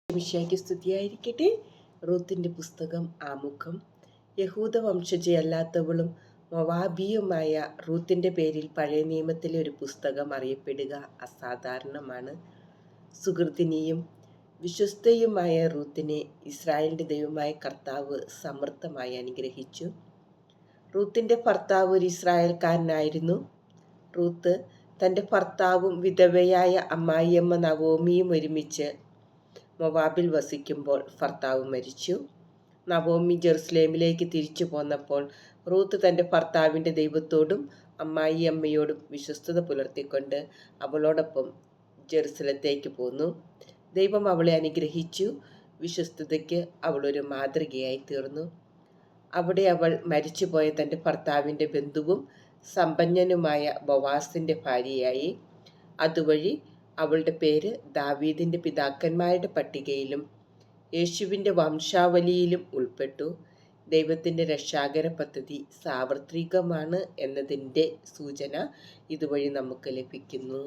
മിശിഹായ്ക്ക് സ്തുതിയായിരിക്കട്ടെ. റൂത്തിന്റെ പുസ്തകം ആമുഖം. യഹൂദ വംശജയല്ലാത്തവളും മൊവാബിയുമായ റൂത്തിന്റെ പേരിൽ പഴയ നിയമത്തിലെ ഒരു പുസ്തകം അറിയപ്പെടുക അസാധാരണമാണ്. സുഹൃത്തിനിയും വിശ്വസ്തയുമായ റൂത്തിനെ ഇസ്രായേലിന്റെ ദൈവമായ കർത്താവ് സമൃദ്ധമായി അനുഗ്രഹിച്ചു. റൂത്തിന്റെ ഭർത്താവ് ഒരു ഇസ്രായേൽക്കാരനായിരുന്നു. റൂത്ത് തൻ്റെ ഭർത്താവും വിധവയായ അമ്മായിയമ്മ നവോമിയും ഒരുമിച്ച് മൊവാബിൽ വസിക്കുമ്പോൾ ഭർത്താവ് മരിച്ചു. നവോമി ജെറുസലേമിലേക്ക് തിരിച്ചു പോന്നപ്പോൾ റൂത്ത് തൻ്റെ ഭർത്താവിൻ്റെ ദൈവത്തോടും അമ്മായിയമ്മയോടും വിശ്വസ്തത പുലർത്തിക്കൊണ്ട് അവളോടൊപ്പം ജെറുസലത്തേക്ക് പോന്നു. ദൈവം അവളെ അനുഗ്രഹിച്ചു. വിശ്വസ്തതയ്ക്ക് അവളൊരു മാതൃകയായി തീർന്നു. അവിടെ അവൾ മരിച്ചുപോയ തൻ്റെ ഭർത്താവിൻ്റെ ബന്ധുവും സമ്പന്നനുമായ ബോവാസിൻ്റെ ഭാര്യയായി. അതുവഴി അവളുടെ പേര് ദാവീദിൻ്റെ പിതാക്കന്മാരുടെ പട്ടികയിലും യേശുവിൻ്റെ വംശാവലിയിലും ഉൾപ്പെട്ടു. ദൈവത്തിൻ്റെ രക്ഷാകര പദ്ധതി സാർവത്രികമാണ് എന്നതിൻ്റെ സൂചന ഇതുവഴി നമുക്ക് ലഭിക്കുന്നു.